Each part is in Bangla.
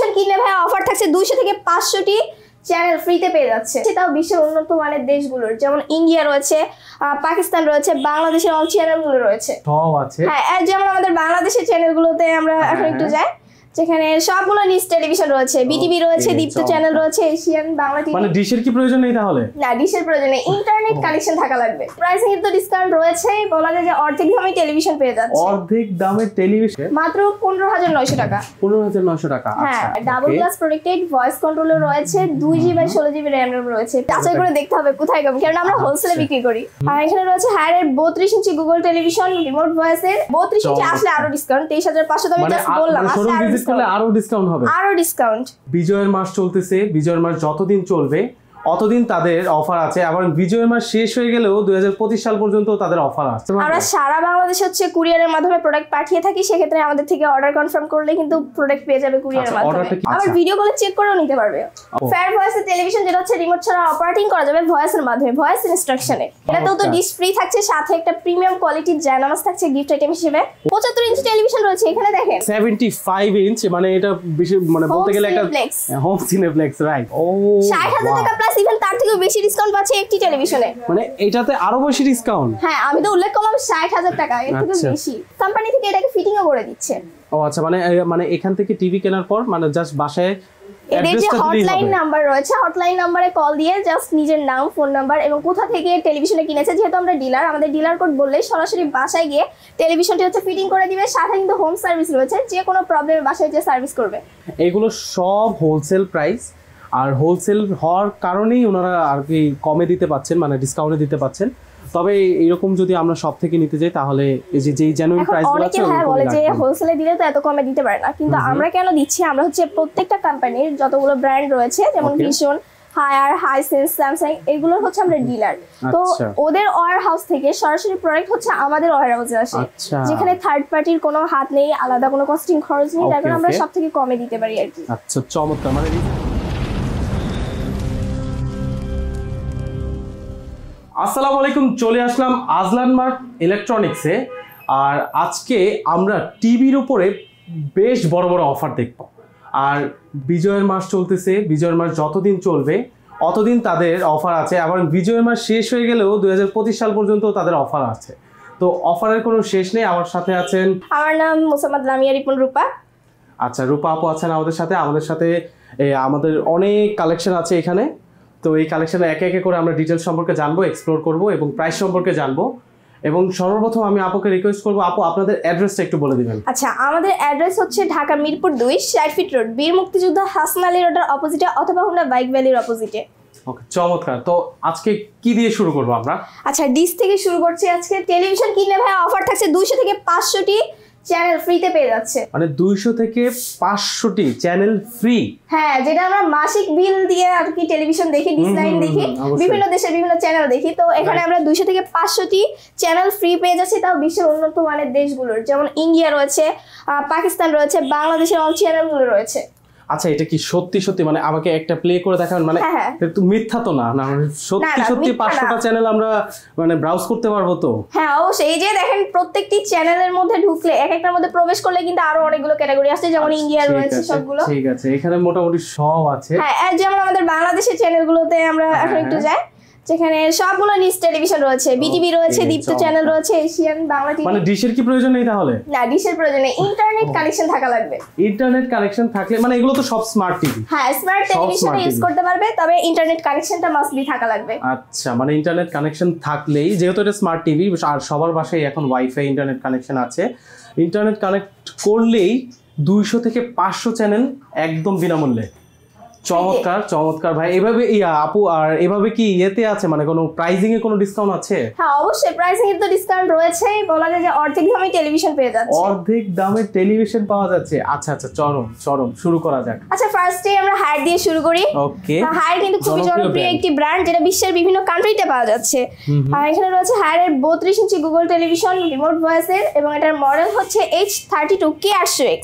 টেলিভিশন কিনলে ভাই অফার থাকছে 200 থেকে 500টি চ্যানেল ফ্রিতে পেয়ে যাচ্ছে। সেটাও বিশ্বের উন্নত মানের দেশগুলোর, যেমন ইন্ডিয়া রয়েছে, পাকিস্তান রয়েছে, বাংলাদেশের অল চ্যানেলগুলো রয়েছে, সব আছে। হ্যাঁ, যেমন আমাদের বাংলাদেশের চ্যানেলগুলোতে আমরা এখন একটু যাই, যেখানে সবগুলো নিউজ টেলিভিশন রয়েছে, বিটিভি রয়েছে, দীপ্ত চ্যানেল রয়েছে, এশিয়ান বাংলা টিভি। মানে ডিশের কি প্রয়োজন নেই তাহলে? না, ডিশের প্রয়োজন নেই, ইন্টারনেট কানেকশন থাকা লাগবে। প্রাইসিং এর তো ডিসকাউন্ট রয়েছে, বলা যায় যে অর্ধেক দামে টেলিভিশন পেয়ে যাচ্ছে। অর্ধেক দামে টেলিভিশন মাত্র 15,900 টাকা। 15,900 টাকা। হ্যাঁ, double glass protected, voice controller রয়েছে, 2GB 16GB RAM রয়েছে। যাচাই করে দেখতে হবে কোথায় কম, কারণ আমরা হোলসেলে বিক্রি করি। আর এখানে রয়েছে হায়ারের 32 ইঞ্চি গুগল টেলিভিশন, রিমোট ভয়েসের 32 ইঞ্চি আসলে আরো ডিসকাউন্ট 23,500 আমি জাস্ট বললাম, শোরুম ভিজিট করলে আরো ডিসকাউন্ট হবে, আরো ডিসকাউন্ট। বিজয়ের মাস চলতেছে, বিজয়ের মাস যতদিন চলবে অতদিন তাদের অফার আছে। আবার বিজয়ের মাস শেষ হয়ে গেলেও 2025 সাল পর্যন্ত তাদের অফার আছে। আমরা সারা বাংলাদেশে হচ্ছে কুরিয়ারের মাধ্যমে প্রোডাক্ট পাঠিয়ে থাকি, সেক্ষেত্রে আমাদের থেকে অর্ডার কনফার্ম করলে কিন্তু প্রোডাক্ট পেয়ে যাবে কুরিয়ারের মাধ্যমে। আবার ভিডিও কলে চেক করেও নিতে পারবে। ফেয়ার ভয়েসের টেলিভিশন, যেটা হচ্ছে রিমোট ছাড়া অপারেটিং করা যাবে ভয়েসের মাধ্যমে, ভয়েস ইনস্ট্রাকশনে। এটাতেও তো ডিশ ফ্রি থাকছে, সাথে একটা প্রিমিয়াম কোয়ালিটির জায়নামাজ থাকছে গিফট আইটেম হিসেবে। 75 ইঞ্চি টেলিভিশন রয়েছে, এখানে দেখেন 75 ইঞ্চ, মানে এটা মানে বলতে গেলে একটা হোম সিনেপ্লেক্স, রাইট? ও 60,000 টাকা প্লাস ইভেন তার থেকেও বেশি ডিসকাউন্ট পাচ্ছে একটি টেলিভিশনে। মানে এটাতে আরো বেশি ডিসকাউন্ট? হ্যাঁ, আমি তো উল্লেখ করলাম 60,000 টাকা, এর থেকে বেশি। কোম্পানি থেকে এটাকে ফিটিংও করে দিচ্ছে। ও আচ্ছা, মানে এখান থেকে টিভি কেনার পর মানে জাস্ট বাসায় এদের যে হটলাইন নাম্বার রয়েছে, হটলাইন নাম্বারে কল দিয়ে জাস্ট নিজের নাম, ফোন নাম্বার এবং কোথা থেকে টেলিভিশনে কিনেছে, যেহেতু আমরা ডিলার, আমাদের ডিলার কোড বললেই সরাসরি বাসায় গিয়ে টেলিভিশনটি হচ্ছে ফিটিং করে দিবে। সাথে কিন্তু হোম সার্ভিস রয়েছে, যে কোনো প্রবলেমে বাসায় যে সার্ভিস করবে। এগুলো সব হোলসেল প্রাইস, আর হোলসেল হওয়ার কারণেই ওনারা আর কি কমে দিতে পাচ্ছেন, মানে ডিসকাউন্টে দিতে পাচ্ছেন। তবে এইরকম যদি আমরা সব থেকে নিতে যাই তাহলে এই যে জেনুইন প্রাইসগুলো আছে, হ্যাঁ বলে যে হোলসেলে দিলে তো এত কমে দিতে পারে না, কিন্তু আমরা কেন দিচ্ছি, আমরা হচ্ছে প্রত্যেকটা কোম্পানির যতগুলো ব্র্যান্ড রয়েছে, যেমন ভিশন, হায়ার, হাইসেন্স, স্যামসাং, এগুলো হচ্ছে আমরা ডিলার। তো ওদের ওয়্যার হাউস থেকে সরাসরি প্রোডাক্ট হচ্ছে আমাদের ওয়্যার হাউসে আসে, যেখানে থার্ড পার্টির কোনো হাত নেই, আলাদা কোনো কস্টিং খরচ নেই, তার কারণে আমরা সব থেকে কমে দিতে পারি আর কি। আচ্ছা, চমৎকার। মানে আসসালামু আলাইকুম, চলে আসলাম আজলান মার্ট ইলেকট্রনিক্সে। আর আজকে আমরা টিভির উপরে বেশ বড় বড় অফার দেখব। আর বিজয়ের মাস চলতেছে, বিজয়ের মাস যতদিন চলবে অতদিন তাদের অফার আছে। আবার বিজয়ের মাস শেষ হয়ে গেলেও 2025 সাল পর্যন্ত তাদের অফার আছে। তো অফারের কোনো শেষ নেই। আমার সাথে আছেন, আমার নাম মোসাম্মদ লামিয়া রিপন রূপা। আচ্ছা, রূপা আপু আছেন আমাদের সাথে। আমাদের অনেক কালেকশন আছে এখানে। তো এই কালেকশনে একে একে করে আমরা ডিটেলস সম্পর্কে জানবো, এক্সপ্লোর করব এবং প্রাইস সম্পর্কে জানবো। এবং সর্বপ্রথম আমি আপুকে রিকোয়েস্ট করবো, আপু আপনাদের অ্যাড্রেসটা একটু বলে দিবেন। আচ্ছা, আমাদের অ্যাড্রেস হচ্ছে ঢাকা মিরপুর 2, 60 ফিট রোড, বীর মুক্তিযোদ্ধা হাসান আলী রোডের অপোজিটে, অথবা হোন্ডা বাইক ভ্যালির অপোজিটে। ওকে, চমৎকার। তো আজকে কি দিয়ে শুরু করবো আমরা? আচ্ছা, ডিশ থেকে শুরু করছি। আজকে টেলিভিশন কিনলে ভাই অফার থাকছে 200 থেকে 500টি চ্যানেল ফ্রিতে পেয়ে যাচ্ছে। মানে 200 থেকে 500টি চ্যানেল ফ্রি? হ্যাঁ, যেটা আমরা মাসিক বিল দিয়ে আর কি টেলিভিশন দেখি, ডিশ লাইন দেখি, বিভিন্ন দেশের বিভিন্ন চ্যানেল দেখি। তো এখানে আমরা 200 থেকে 500টি চ্যানেল ফ্রি পেয়ে যাচ্ছি, তাও বিশ্বের উন্নত মানের দেশগুলোর, যেমন ইন্ডিয়া রয়েছে, পাকিস্তান রয়েছে, বাংলাদেশের অল চ্যানেলগুলো রয়েছে। আচ্ছা, এটা কি সত্যি সত্যি মানে আমাকে একটা প্লে করে দেখাবেন? মানে একটু মিথ্যা তো না? না, সত্যি সত্যি 500টা চ্যানেল আমরা মানে ব্রাউজ করতে পারবো তো? হ্যাঁ, অবশ্যই। এই যে দেখেন, প্রত্যেকটি চ্যানেলের মধ্যে ঢুকলে এক একটার মধ্যে প্রবেশ করলে কিন্তু আরো অনেকগুলো ক্যাটাগরি আছে, যেমন ইন্ডিয়া রয়েছে সবগুলো। ঠিক আছে, এখানে মোটামুটি সব আছে। হ্যাঁ, যেমন আমাদের বাংলাদেশের চ্যানেলগুলোতে আমরা এখন একটু যাই, যেখানে সবগুলো নিউজ টেলিভিশন রয়েছে, বিটিভি রয়েছে, দীপ্ত চ্যানেল রয়েছে, এশিয়ান বাংলা টিভি। মানে ডিশের কি প্রয়োজন নেই তাহলে? না, ডিশের প্রয়োজন নেই, ইন্টারনেট কানেকশন থাকা লাগবে। ইন্টারনেট কানেকশন থাকলে মানে এগুলো তো সব স্মার্ট টিভি? হ্যাঁ, স্মার্ট টেলিভিশন ইউজ করতে পারবে, তবে ইন্টারনেট কানেকশনটা মাস্ট বি থাকা লাগবে। আচ্ছা, মানে ইন্টারনেট কানেকশন থাকলেই, যেহেতু এটা স্মার্ট টিভি আর সবার বাসায় এখন ওয়াইফাই ইন্টারনেট কানেকশন আছে, ইন্টারনেট কানেক্ট করলেই 200 থেকে 500 চ্যানেল একদম বিনামূল্যে। চমৎকার চমৎকার ভাই। এভাবে আপু, আর এভাবে কি ইয়েতে আছে মানে কোনো প্রাইসিং এ কোনো ডিসকাউন্ট আছে? হ্যাঁ, অবশ্যই প্রাইসিং এর তো ডিসকাউন্ট রয়েছে, বলা যায় যে অর্ধেক দামে টেলিভিশন পেয়ে যাচ্ছে। অর্ধেক দামে টেলিভিশন পাওয়া যাচ্ছে? আচ্ছা আচ্ছা, চরম শুরু করা যাক। আচ্ছা, ফার্স্টে আমরা হায়ার দিয়ে শুরু করি। ওকে, হায়ার কিন্তু খুবই জনপ্রিয় একটি ব্র্যান্ড, যেটা বিশ্বের বিভিন্ন কান্ট্রিতে পাওয়া যাচ্ছে। আর এখানে রয়েছে হায়ারের 32 ইঞ্চি গুগল টেলিভিশন, রিমোট ভয়েসের, এবং এটার মডেল হচ্ছে H32K800X।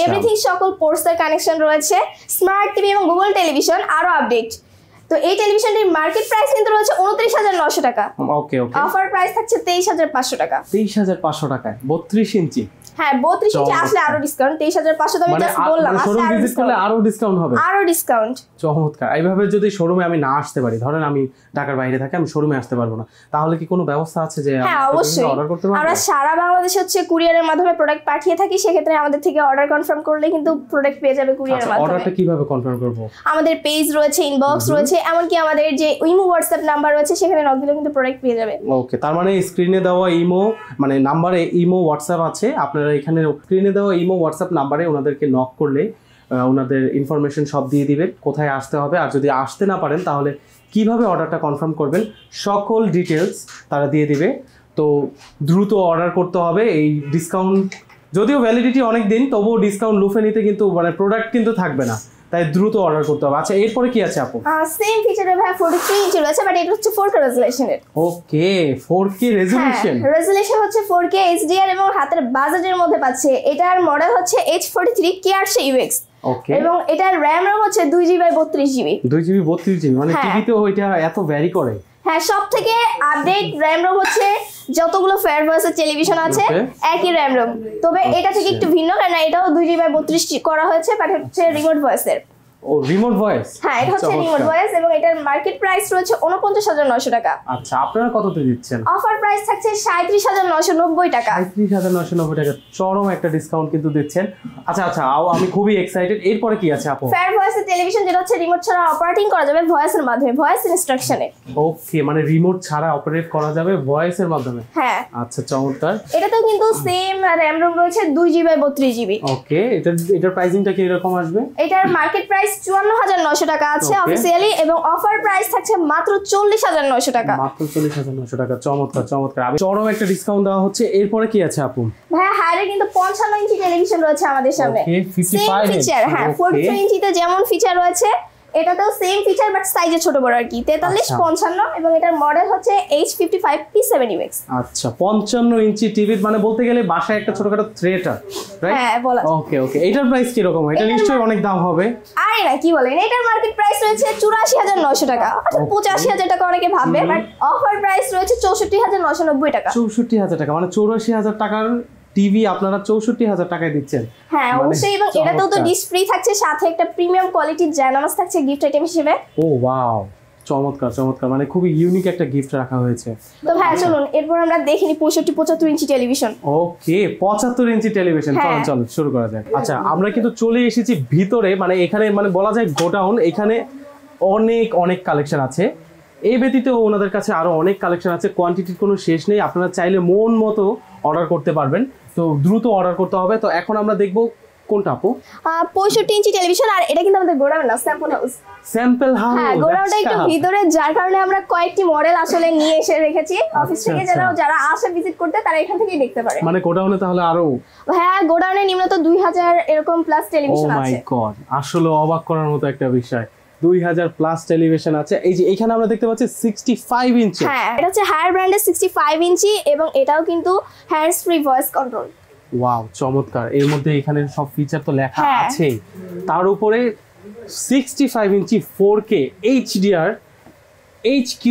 এভরিথিং, সকল পোর্টসের কানেকশন রয়েছে, স্মার্ট টিভি এবং গুগল টেলিভিশন আরো আপডেট। তো এই টেলিভিশনটির মার্কেট প্রাইস কিন্তু রয়েছে 29,900 টাকা। ওকে ওকে, অফার প্রাইস থাকছে 23,500 টাকা। 23,500 টাকায় 32 ইঞ্চি? হ্যাঁ 32 ইঞ্চি আসলে আরো ডিসকাউন্ট 23500 তো আমি জাস্ট বললাম শোরুম ভিজিট করলে আরো ডিসকাউন্ট হবে আরো ডিসকাউন্ট চমৎকার এইভাবে যদি শোরুমে আমি না আসতে পারি ধরেন আমি ঢাকার বাইরে থাকি আমি শোরুমে আসতে পারবো না তাহলে কি কোনো ব্যবস্থা আছে যে হ্যাঁ অবশ্যই অর্ডার করতে পারবো আমরা সারা বাংলাদেশে হচ্ছে কুরিয়ারের মাধ্যমে প্রোডাক্ট পাঠিয়ে থাকি সেক্ষেত্রে আমাদের থেকে অর্ডার কনফার্ম করলে কিন্তু প্রোডাক্ট পেয়ে যাবে কুরিয়ারের মাধ্যমে অর্ডারটা কিভাবে কনফার্ম করব আমাদের পেজ রয়েছে ইনবক্স রয়েছে এমনকি আমাদের যে ইমো হোয়াটসঅ্যাপ নাম্বার রয়েছে সেখানে নক দিলে কিন্তু প্রোডাক্ট পেয়ে যাবে ওকে তার মানে স্ক্রিনে দেওয়া ইমো মানে নাম্বারে ইমো হোয়াটসঅ্যাপ আছে আপনারা এখানে স্ক্রিনে দেওয়া ইমো হোয়াটসঅ্যাপ নাম্বারে ওনাদেরকে নক করলে ওনাদের ইনফরমেশন সব দিয়ে দিবেন কোথায় আসতে হবে আর যদি আসতে না পারেন তাহলে কিভাবে অর্ডারটা কনফার্ম করবেন সকল ডিটেলস তারা দিয়ে দিবে তো দ্রুত অর্ডার করতে হবে এই ডিসকাউন্ট যদিও ভ্যালিডিটি অনেক দিন তবুও ডিসকাউন্ট লুফে নিতে কিন্তু মানে প্রোডাক্ট কিন্তু থাকবে না তাই দ্রুত অর্ডার করতে হবে আচ্ছা এরপরে কি আছে আপু সেম ফিচারে ভাই 43 ইঞ্চি রয়েছে বাট এটা হচ্ছে 4K রেজোলিউশনের ওকে 4K রেজোলিউশন রেজোলিউশন হচ্ছে 4K HDR এবং হাতের বাজেটের মধ্যে পাচ্ছে এটার মডেল হচ্ছে H43 K800 UX ওকে এবং এটার RAM হচ্ছে 2GB 32GB 2GB 32GB মানে টিভিতেও এটা এত ভ্যারি করে হ্যাঁ সবথেকে আপডেট RAM ROM হচ্ছে যতগুলো ফেয়ারভার্সের টেলিভিশন আছে একই RAM ROM তবে এটা থেকে একটু ভিন্ন কারণ এটাও 2GB 32 করা হয়েছে বাট হচ্ছে রিমোট ভয়েসের ও রিমোট ভয়েস হ্যাঁ এটা হচ্ছে রিমোট ভয়েস এবং এটার মার্কেট প্রাইস রয়েছে 49900 টাকা আচ্ছা আপনারা কততে দিচ্ছেন অফার প্রাইস থাকছে 37990 টাকা 37990 টাকা চরম একটা ডিসকাউন্ট কিন্তু দিচ্ছেন আচ্ছা আচ্ছা আমি খুবই এক্সাইটেড এরপরে কি আছে আপু ফেয়ার ভয়েসের টেলিভিশন যেটা হচ্ছে রিমোট ছাড়া অপারেটিং করা যাবে ভয়েসের মাধ্যমে ভয়েস ইনস্ট্রাকশনে ওকে মানে রিমোট ছাড়া অপারেট করা যাবে ভয়েসের মাধ্যমে হ্যাঁ আচ্ছা চমৎকার এটাতেও কিন্তু সেম RAM ROM রয়েছে 2GB 32GB ওকে এটার প্রাইসিংটা কি এরকম আসবে এটার মার্কেট প্রাইস 54900 টাকা আছে অফিশিয়ালি এবং অফার প্রাইস থাকছে মাত্র 40900 টাকা মাত্র 40900 টাকা চমৎকার চমৎকার আমি চরম একটা ডিসকাউন্ট দেওয়া হচ্ছে এরপরে কি আছে আপু ভাই হাইরে কিন্তু 55 ইঞ্চি টেলিভিশন রয়েছে আমাদের সামনে সেম ফিচার হ্যাঁ 43 ইঞ্চিতে যেমন ফিচার রয়েছে এটাতেও সেম ফিচার বাট সাইজে ছোট বড় আর কি 43 55 এবং এটার মডেল হচ্ছে H55 P7UX আচ্ছা 55 ইঞ্চি টিভি মানে বলতে গেলে বাসায় একটা ছোটখাটো থ্রেটার রাইট হ্যাঁ বলা ওকে ওকে এটার প্রাইস কি রকম এটা নিশ্চয়ই অনেক দাম হবে আরে না কি বলেন এটার মার্কেট প্রাইস রয়েছে 84900 টাকা অর্থাৎ 85000 টাকা অনেকে ভাববে বাট অফার প্রাইস রয়েছে 64990 টাকা 64000 টাকা মানে 84000 টাকার টিভি আপনারা 64000 টাকায় দিচ্ছেন হ্যাঁ অবশ্যই এবং এটাতেও তো ডিশ ফ্রি থাকছে সাথে একটা প্রিমিয়াম কোয়ালিটির জায়নামাজ থাকছে গিফট আইটেম হিসেবে ও ওয়াও চমৎকার চমৎকার মানে খুবই ইউনিক একটা গিফট রাখা হয়েছে তো ভাই চলুন এরপর আমরা দেখিনি 65 ইঞ্চি টেলিভিশন ওকে 75 ইঞ্চি টেলিভিশন চল শুরু করা যাক আচ্ছা আমরা কিন্তু চলে এসেছি ভিতরে মানে এখানে মানে বলা যায় গোডাউন এখানে অনেক অনেক কালেকশন আছে এই ব্যতীত ওনাদের কাছে আরো অনেক কালেকশন আছে কোয়ান্টিটির কোনো শেষ নেই আপনারা চাইলে মন মতো অর্ডার করতে পারবেন তো দ্রুত অর্ডার করতে হবে তো এখন আমরা দেখব কোনটা আপু 65 ইঞ্চি টেলিভিশন আর এটা কিন্তু আমাদের গোডাউন না স্যাম্পল হাউস হ্যাঁ গোডাউনটা একটু ভিতরে যার কারণে আমরা কয়েকটি মডেল আসলে নিয়ে এসে রেখেছি অফিস থেকে যারা আসে ভিজিট করতে তারা এখান থেকেই দেখতে পারে মানে গোডাউনে তাহলে আরো হ্যাঁ গোডাউনে নিম্নত 2000 এরকম প্লাস টেলিভিশন আছে ও মাই গড আসলে অবাক করার মতো একটা বিষয় 2000 প্লাস টেলিভিশন আছে এই যে এখানে আমরা দেখতে পাচ্ছি 65 ইঞ্চি হ্যাঁ এটা হচ্ছে হায়ার ব্র্যান্ডের 65 ইঞ্চি এবং এটাও কিন্তু hands free voice control wow চমৎকার এর মধ্যে এখানে সব ফিচার তো লেখা আছে তার উপরে 65 ইঞ্চি 4K HDR HQ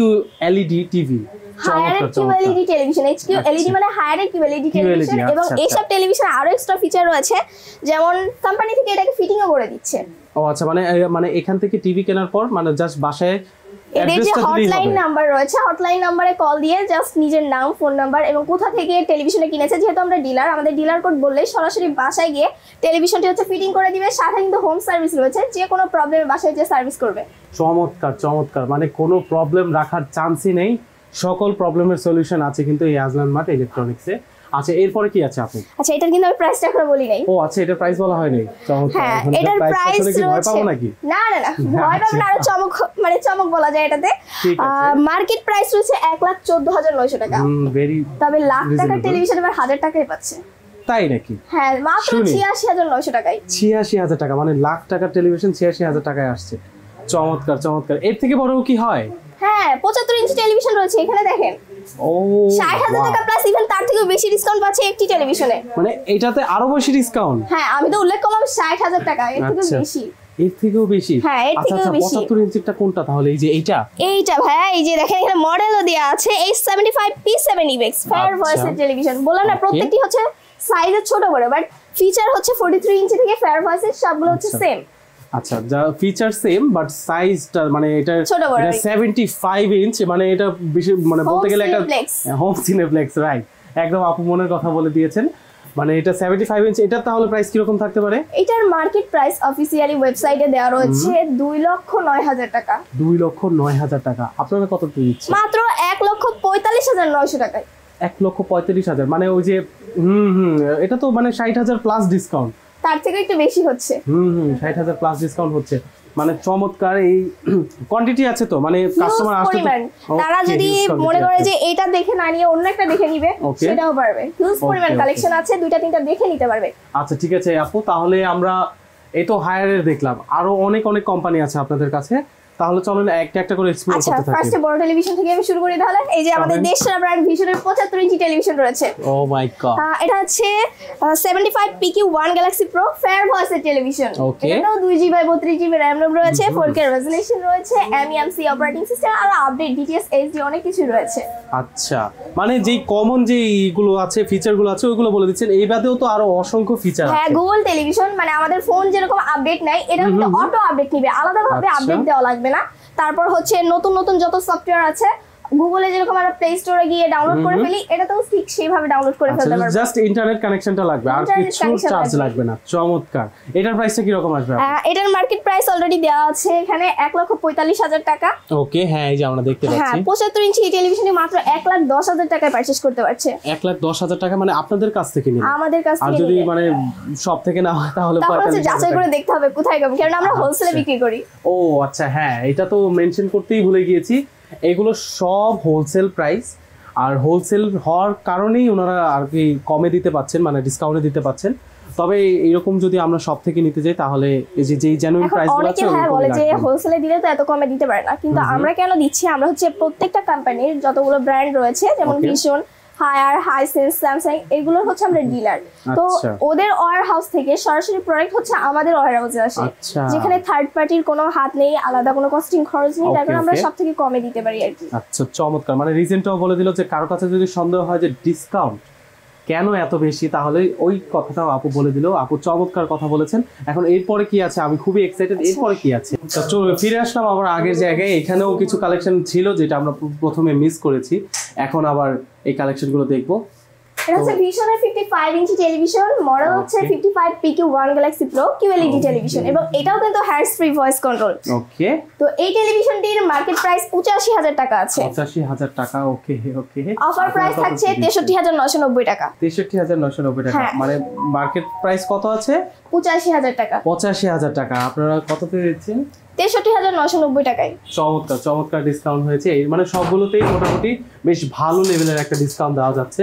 LED TV higher QLED television HQ LED মানে হায়ার QLED টেলিভিশন এবং এইসব টেলিভিশন আরো এক্সট্রা ফিচার রয়েছে যেমন কোম্পানি থেকে এটাকে ফিটিংও করে দিচ্ছে ও আচ্ছা মানে এখান থেকে টিভি কেনার পর মানে জাস্ট বাসায় এদের যে হটলাইন নাম্বার রয়েছে হটলাইন নম্বরে কল দিয়ে জাস্ট নিজের নাম ফোন নাম্বার এবং কোথা থেকে টেলিভিশনে কিনেছে যেহেতু আমরা ডিলার আমাদের ডিলার কোড বললেই সরাসরি বাসায় গিয়ে টেলিভিশনটি হচ্ছে ফিটিং করে দিবে সাথে কিন্তু হোম সার্ভিস রয়েছে যে কোনো প্রবলেমে বাসায় যে সার্ভিস করবে চমৎকার চমৎকার মানে কোনো প্রবলেম রাখার চান্সই নেই সকল প্রবলেমের সলিউশন আছে কিন্তু এই আজলান মার্ট ইলেকট্রনিক্সে আচ্ছা এরপরে কি আছে আপু আচ্ছা এটার কিন্তু আমি প্রাইসটা এখনো বলি নাই ও আচ্ছা এটার প্রাইস বলা হয়নি চমৎকার হ্যাঁ এটার প্রাইস রয়েছে ভয় পাবো নাকি না ভয় পাবেন না আরো চমক বলা যায় এটাতে মার্কেট প্রাইস রয়েছে 1,14,900 টাকা ভেরি তবে লাখ টাকার টেলিভিশন এবার 1000 টাকায় পাচ্ছে তাই নাকি হ্যাঁ মাত্র ৮৬,৯০০ টাকায় ৮৬,০০০ টাকা মানে লাখ টাকার টেলিভিশন ৮৬,০০০ টাকায় আসছে চমৎকার চমৎকার এর থেকে বড় কি হয় হ্যাঁ 75 ইঞ্চি টেলিভিশন রয়েছে এখানে দেখেন ও ৬০,০০০ টাকা প্লাস ইভেন তার থেকেও বেশি ডিসকাউন্ট পাচ্ছে একটি টেলিভিশনে মানে এটাতে আরো বেশি ডিসকাউন্ট হ্যাঁ আমি তো উল্লেখ করলাম ৬০,০০০ টাকা এর থেকেও বেশি এর থেকেও বেশি হ্যাঁ এর থেকেও বেশি 75 ইঞ্চিটা কোনটা তাহলে এই যে এইটা ভাই এই যে দেখেন এখানে মডেলও দেয়া আছে H75 P7UX ফায়ার ভয়েসের টেলিভিশন বললাম না প্রত্যেকটি হচ্ছে সাইজে ছোট বড়, বাট ফিচার হচ্ছে 43 ইঞ্চি থেকে ফেয়ার ভয়েসের সবগুলো হচ্ছে সেম। আচ্ছা, যা ফিচার সেম বাট সাইজটা মানে এটা 75 ইঞ্চ, মানে এটা বেশি মানে বলতে গেলে একটা হোম সিনেপ্লেক্স, রাইট, একদম আপু মনের কথা বলে দিয়েছেন। মানে এটা 75 ইঞ্চ, এটা তাহলে প্রাইস কি রকম থাকতে পারে? এটার মার্কেট প্রাইস অফিশিয়ালি ওয়েবসাইটে দেওয়া রয়েছে 2,09,000 টাকা। 2,09,000 টাকা। আপনারা কত দিচ্ছেন? মাত্র 1,45,900 টাকায়। 1,45,000, মানে ওই যে এটা তো মানে 60,000 প্লাস ডিসকাউন্ট। তার থেকে একটু বেশি হচ্ছে। 60,000 প্লাস ডিসকাউন্ট হচ্ছে, মানে চমৎকার। এই কোয়ান্টিটি আছে তো, মানে কাস্টমার আসতে তারা যদি মনে করে যে এটা দেখে না নিয়ে অন্য একটা দেখে নিবে সেটাও পারবে। হিউজ পরিমাণ কালেকশন আছে, দুইটা তিনটা দেখে নিতে পারবে। আচ্ছা ঠিক আছে আপু, তাহলে আমরা এই তো হায়ারের দেখলাম, আরো অনেক অনেক কোম্পানি আছে আপনাদের কাছে, তাহলে চলুন একটা একটা করে এক্সপ্লোর করতে থাকি। আচ্ছা, ফার্স্টে বড় টেলিভিশন থেকে আমি শুরু করি তাহলে। এই যে আমাদের দেশসেরা ব্র্যান্ড ভিশনের 75 ইঞ্চি টেলিভিশন রয়েছে। ও মাই গড, এটা হচ্ছে 75 PQ 1 Galaxy Pro ফেয়ার ভয়েসের টেলিভিশন। এটাও 2GB/32GB RAM রয়েছে, 4K রেজোলিউশন রয়েছে, MEMC অপারেটিং সিস্টেম আর আপডেট DTS HD অনেক কিছু রয়েছে। আচ্ছা, মানে যেই কমন যে এইগুলো আছে, ফিচারগুলো আছে ওইগুলো বলে দিচ্ছেন, এই বাদেও তো আরো অসংখ্য ফিচার আছে। হ্যাঁ, গুগল টেলিভিশন, মানে আমাদের ফোন যেরকম আপডেট নাই, এটা কিন্তু অটো আপডেট নিবে, আলাদাভাবে আপডেট দেওয়া লাগবে না। তারপর হচ্ছে নতুন নতুন যত সফটওয়্যার আছে, গুগলে যেরকম আমরা প্লে স্টোরে গিয়ে ডাউনলোড করে ফেলি, এটাতেও ঠিক সেইভাবে ডাউনলোড করে ফেলতে পারবে। জাস্ট ইন্টারনেট কানেকশনটা লাগবে, আর কিছু চার্জ লাগবে না। চমৎকার। এটার প্রাইসটা কি রকম আসবে? এটার মার্কেট প্রাইস অলরেডি দেওয়া আছে এখানে 1,45,000 টাকা। ওকে, হ্যাঁ এই যে আমরা দেখতে পাচ্ছি। হ্যাঁ, 75 ইঞ্চি টেলিভিশনে মাত্র 1,10,000 টাকায় পারচেজ করতে পারছে। 1,10,000 টাকা, মানে আপনাদের কাছ থেকে নিলে? আমাদের কাছ থেকে। আর যদি মানে সব থেকে না হয় তাহলে যাচাই করে দেখতে হবে কোথায় কম, কারণ আমরা হোলসেলে বিক্রি করি। ও আচ্ছা, হ্যাঁ এটা তো মেনশন করতেই ভুলে গিয়েছি, এগুলো সব হোলসেল প্রাইস, আর হোলসেল হওয়ার কারণেই ওনারা আর কি কমে দিতে পাচ্ছেন, মানে ডিসকাউন্টে দিতে পাচ্ছেন। তবে এরকম যদি আমরা সব থেকে নিতে যাই তাহলে এই যে যেই জেনুইন প্রাইসগুলো আছে হ্যাঁ বলে যে হোলসেলে দিলে তো এত কমে দিতে পারে না, কিন্তু আমরা কেন দিচ্ছি, আমরা হচ্ছে প্রত্যেকটা কোম্পানির যতগুলো ব্র্যান্ড রয়েছে, যেমন ভিশন, হায়ার, হাইসেন্স, স্যামসাং, এগুলো হচ্ছে আমরা ডিলার। তো ওদের ওয়্যার হাউস থেকে সরাসরি প্রোডাক্ট হচ্ছে আমাদের ওয়্যার হাউসে আসে, যেখানে থার্ড পার্টির কোনো হাত নেই, আলাদা কোনো কস্টিং খরচ নেই, তার কারণে আমরা সব থেকে কমে দিতে পারি আর কি। আচ্ছা চমৎকার। মানে রিজনটাও বলে দিল যে কারো কাছে যদি সন্দেহ হয় যে ডিসকাউন্ট কেন এত বেশি, তাহলে ওই কথাটাও আপু বলে দিল। আপু চমৎকার কথা বলেছেন। এখন এরপরে কি আছে, আমি খুবই এক্সাইটেড, এরপরে কি আছে। চলো ফিরে আসলাম আবার আগের জায়গায়। এখানেও কিছু কালেকশন ছিল যেটা আমরা প্রথমে মিস করেছি, এখন আবার এই কালেকশনগুলো দেখবো। এটা হচ্ছে ভিশনের 55 ইঞ্চি টেলিভিশন, মডেল হচ্ছে 55 PQ 1 Galaxy Pro QLED television, এবং এটাও কিন্তু হ্যান্ডস ফ্রি ভয়েস কন্ট্রোল। ওকে, তো এই টেলিভিশনটির মার্কেট প্রাইস 85,000 টাকা আছে। 85,000 টাকা। ওকে ওকে, অফার প্রাইস থাকছে 63,990 টাকা। 63,990 টাকা, মানে মার্কেট প্রাইস কত আছে? 85,000 টাকা। 85,000 টাকা। আপনারা কততে দিচ্ছেন? 63,990 টাকায়। চমৎকার চমৎকার ডিসকাউন্ট হয়েছে, মানে সবগুলোতেই মোটামুটি বেশ ভালো লেভেলের একটা ডিসকাউন্ট দেওয়া যাচ্ছে।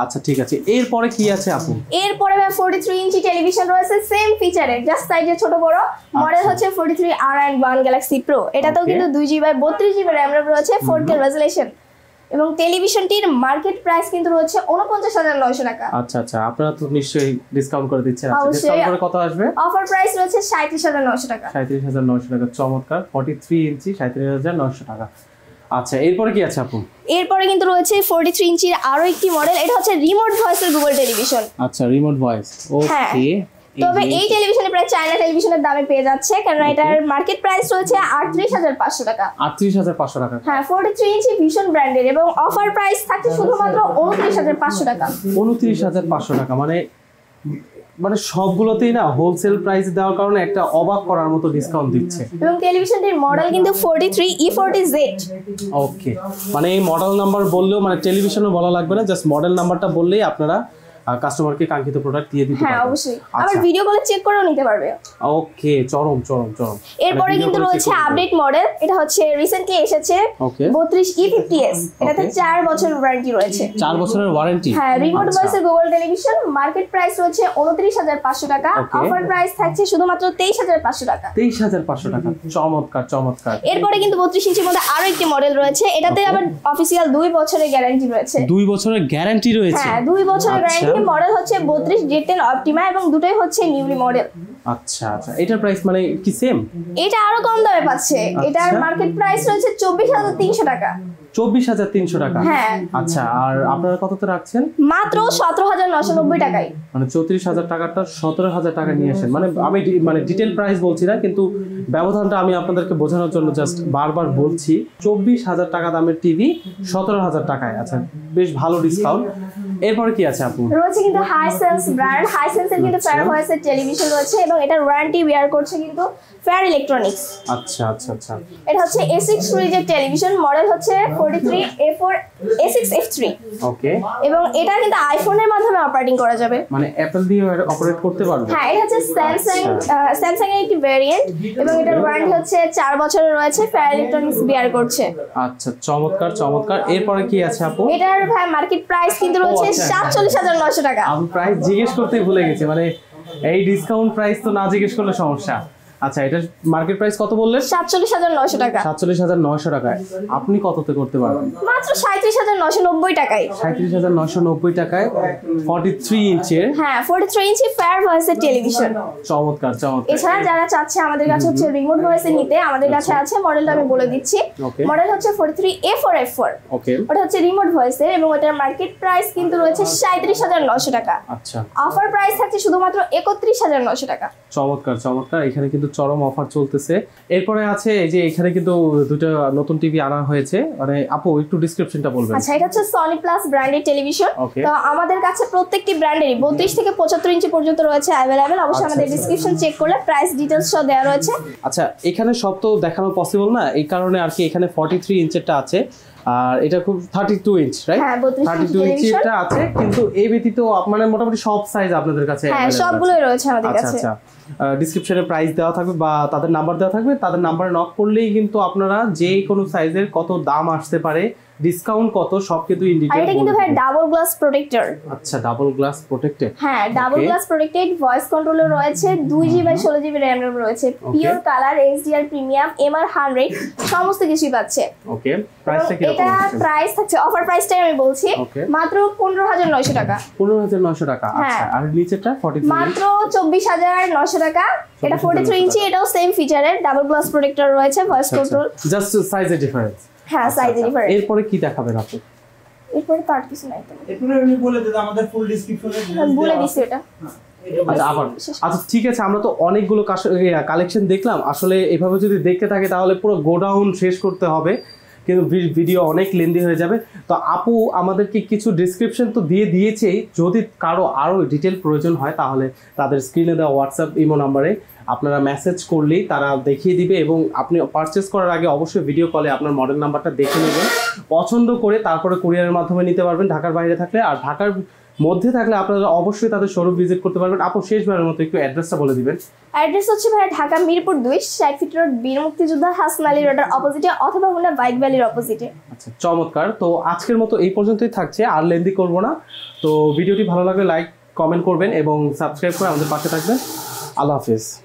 আচ্ছা ঠিক আছে, এরপরে কি আছে আপু? এরপরে 43 ইঞ্চি টেলিভিশন রয়েছে, সেম ফিচারের, জাস্ট সাইজে ছোট বড়। মডেল হচ্ছে 43R1 Galaxy Pro। এটাতেও কিন্তু 2GB/32GB RAM রয়েছে, 4K রেজোলিউশন, এবং টেলিভিশনটির মার্কেট প্রাইস কিন্তু রয়েছে 49,900 টাকা। আচ্ছা আচ্ছা, আপনারা তো নিশ্চয়ই ডিসকাউন্ট করে দিচ্ছেন। আচ্ছা, ডিসকাউন্ট করে কত আসবে? অফার প্রাইস রয়েছে 37,900 টাকা। 37,900 টাকা। চমৎকার। 43 ইঞ্চি 37,900 টাকা। আচ্ছা, এরপরে কি আছে আপু? এরপরে কিন্তু রয়েছে 43 ইঞ্চির আরো একটি মডেল, এটা হচ্ছে রিমোট ভয়েসের গুগল টেলিভিশন। আচ্ছা, রিমোট ভয়েস। ওকে, তবে এই টেলিভিশনে প্রায় চায়না টেলিভিশনের দামে পেয়ে যাচ্ছে, কারণ এটার মার্কেট প্রাইস রয়েছে 38,500 টাকা। 38,500 টাকা। হ্যাঁ, 43 ইঞ্চি ভিশন ব্র্যান্ডের, এবং অফার প্রাইস থাকছে শুধুমাত্র 29,500 টাকা। 29,500 টাকা, মানে সবগুলোতেই না হোলসেল প্রাইস দেওয়ার কারণে একটা অবাক করার মতো ডিসকাউন্ট দিচ্ছে। এবং টেলিভিশনটির মডেল কিন্তু 43E40Z। ওকে, মানে এই মডেল নাম্বার বললেও, মানে টেলিভিশনও বলা লাগবে না, জাস্ট মডেল নাম্বারটা বললেই আপনারা কাস্টমারকে কাঙ্ক্ষিত প্রোডাক্ট দিয়ে দিতে পারবেন। হ্যাঁ অবশ্যই, আবার ভিডিও কলে চেক করেও নিতে পারবে। ওকে, চরম চরম চরম। এরপরে কিন্তু রয়েছে আপডেট মডেল, এটা হচ্ছে রিসেন্টলি এসেছে 32E50S। এটাতে 4 বছরের ওয়ারেন্টি রয়েছে। 4 বছরের ওয়ারেন্টি। হ্যাঁ, রিমোট ভয়েসের গুগল টেলিভিশন, মার্কেট প্রাইস রয়েছে 29,500 টাকা। অফার প্রাইস থাকছে শুধুমাত্র 23,500 টাকা। 23,500 টাকা। চমৎকার চমৎকার। এরপরে কিন্তু 32 ইঞ্চির মধ্যে আরো একটি মডেল রয়েছে, এটাতে আবার অফিশিয়াল 2 বছরের গ্যারান্টি রয়েছে। 2 বছরের গ্যারান্টি রয়েছে? হ্যাঁ, 2 বছরের গ্যারান্টি। মডেল হচ্ছে 32 G10 অপটিমা, এবং দুটোই হচ্ছে নিউলি মডেল। আচ্ছা আচ্ছা, এটার প্রাইস মানে কি সেম? এটা আরো কম দামে পাচ্ছে, এটার মার্কেট প্রাইস রয়েছে 24,300 টাকা। 24,300 টাকা? হ্যাঁ। আচ্ছা, আর আপনারা কততে রাখছেন? মাত্র 17,990 টাকায়। মানে 34,000 টাকাটা 17,000 টাকা নিয়ে আসেন। মানে আমি মানে ডিটেল প্রাইস বলছি না, কিন্তু ব্যবধানটা আমি আপনাদেরকে বোঝানোর জন্য জাস্ট বারবার বলছি। 24,000 টাকা দামের টিভি 17,000 টাকায়। আচ্ছা, বেশ ভালো ডিসকাউন্ট। এরপরে কি আছে আপু? রয়েছে কিন্তু হাইসেন্স ব্র্যান্ড, হাইসেন্সের কিন্তু ফেয়ার ভয়েসের টেলিভিশন রয়েছে এবং এটার ওয়ারেন্টি বিয়ার করছে কিন্তু ফেয়ার ইলেকট্রনিক্স। আচ্ছা আচ্ছা আচ্ছা, এটা হচ্ছে A6 সিরিজের টেলিভিশন, মডেল হচ্ছে 43A4 A6F3। ওকে। এবং এটা কিন্তু আইফোনের মাধ্যমে অপারেটিং করা যাবে, মানে অ্যাপল দিয়ে অপারেট করতে পারবে? হ্যাঁ, এটা হচ্ছে স্যামসাং এর একটি ভেরিয়েন্ট এবং এটার ওয়ারেন্টি হচ্ছে 4 বছরের রয়েছে, ফেয়ার ইলেকট্রনিক্স বিয়ার করছে। আচ্ছা, চমৎকার চমৎকার। এরপরে কি আছে আপু? এটার ভাই মার্কেট প্রাইস কিন্তু রয়েছে 47,900 টাকা। আমি প্রাইস জিজ্ঞেস করতেই ভুলে গেছি, মানে এই ডিসকাউন্ট প্রাইস তো না জিজ্ঞেস করলে সমস্যা। আচ্ছা, এটা মার্কেট প্রাইস কত বললেন? 47,900 টাকা। 47,900 টাকায় আপনি কততে করতে পারবেন? মাত্র 37,990 টাকায়। 37,990 টাকায় 43 ইঞ্চের, হ্যাঁ, 43 ইঞ্চি ফেয়ার ভয়েসের টেলিভিশন। চমৎকার চমৎকার। এছাড়া যারা চাচ্ছে আমাদের কাছে হচ্ছে রিমোট ভয়েসে নিতে, আমাদের কাছে আছে, মডেলটা আমি বলে দিচ্ছি। মডেল হচ্ছে 43A4F4। ওকে। ওটা হচ্ছে রিমোট ভয়েসের এবং ওটার মার্কেট প্রাইস কিন্তু রয়েছে 37,900 টাকা। আচ্ছা, অফার প্রাইস থাকছে শুধুমাত্র 31,900 টাকা। চমৎকার চমৎকার। এখানে কিন্তু চরম অফার চলতেছে। এরপরে আছে এই যে এখানে কিন্তু দুটো নতুন টিভি আনা হয়েছে, মানে আপু একটু ডেসক্রিপশনটা বলবেন। আচ্ছা, এটা হচ্ছে সনি প্লাস ব্র্যান্ডের টেলিভিশন। তো আমাদের কাছে প্রত্যেকটি ব্র্যান্ডেরই 32 থেকে 75 ইঞ্চি পর্যন্ত রয়েছে अवेलेबल। অবশ্যই আমাদের ডেসক্রিপশন চেক করলে প্রাইস ডিটেইলস সব দেওয়া রয়েছে। আচ্ছা, এখানে সব তো দেখানো পসিবল না, এই কারণে আর কি এখানে 43 ইঞ্চেরটা আছে, আর এটা খুব 32 ইঞ্চ, রাইট? হ্যাঁ, 32 ইঞ্চিটা আছে, কিন্তু এই ব্যতীত মানে মোটামুটি সব সাইজ আপনাদের কাছে হ্যাঁ, সবগুলোই রয়েছে আমাদের কাছে। আচ্ছা আচ্ছা, ডেসক্রিপশনে প্রাইস দেওয়া থাকবে বা তাদের নাম্বার দেওয়া থাকবে, তাদের নাম্বারে নক করলেই কিন্তু আপনারা যে কোনো সাইজের কত দাম আসতে পারে, ডিসকাউন্ট কত, সব কিন্তু ইন ডিটেইল। এটা কিন্তু ভাই ডাবল গ্লাস প্রোটেক্টর। আচ্ছা, ডাবল গ্লাস প্রোটেক্টেড। হ্যাঁ, double glass protected, voice controller রয়েছে, 2GB 16GB RAM রয়েছে, pure colour, HDR premium, MR100 সমস্ত কিছুই পাচ্ছে। ওকে, প্রাইসটা কি রকম? এটা প্রাইস থাকছে, অফার প্রাইসটাই আমি বলছি, মাত্র 15,900 টাকা। 15,900 টাকা। আচ্ছা, আর নিচেরটা 43 মাত্র 24,900 টাকা। এটা 43 ইঞ্চি, এটাও সেম ফিচারের, ডাবল গ্লাস প্রোটেক্টর রয়েছে, ভয়েস কন্ট্রোল, জাস্ট সাইজের ডিফারেন্স। হ্যাঁ, সাইজের ডিফারেন্স। এরপরে কি দেখাবেন আপনি? এরপরে তো আর কিছু নাই তো, এরপরে আমি বলে দিই আমাদের ফুল ডেসক্রিপশনে বলে দিছি এটা। আচ্ছা, আবার আচ্ছা ঠিক আছে, আমরা তো অনেকগুলো কালেকশন দেখলাম। আসলে এভাবে যদি দেখতে থাকে তাহলে পুরো গোডাউন শেষ করতে হবে, কিন্তু ভিডিও অনেক লেন্দি হয়ে যাবে। তো আপু আমাদেরকে কিছু ডেসক্রিপশন তো দিয়ে দিয়েছেই, যদি কারো আরও ডিটেল প্রয়োজন হয় তাহলে তাদের স্ক্রিনে দেওয়া হোয়াটসঅ্যাপ ইমো নাম্বারে আপনারা মেসেজ করলেই তারা দেখিয়ে দিবে, এবং আপনি পারচেস করার আগে অবশ্যই ভিডিও কলে আপনার মডেল নাম্বারটা দেখে নেবেন, পছন্দ করে তারপরে কুরিয়ারের মাধ্যমে নিতে পারবেন ঢাকার বাইরে থাকলে। আর ঢাকার মধ্যে থাকলে আপনারা অবশ্যই তাদের শোরুম ভিজিট করতে পারবেন। আপু শেষবারের মতো একটু অ্যাড্রেসটা বলে দিবেন। অ্যাড্রেস হচ্ছে ভাই ঢাকা মিরপুর 2, 60 ফিট রোড, বীর মুক্তিযোদ্ধা হাসান আলী রোডের অপোজিটে, অথবা হলো বাইক ভ্যালির অপোজিটে। আচ্ছা, চমৎকার। তো আজকের মতো এই পর্যন্তই থাকছে, আর লেন্দি করব না। তো ভিডিওটি ভালো লাগলে লাইক কমেন্ট করবেন এবং সাবস্ক্রাইব করে আমাদের পাশে থাকবেন। আল্লাহ হাফেজ।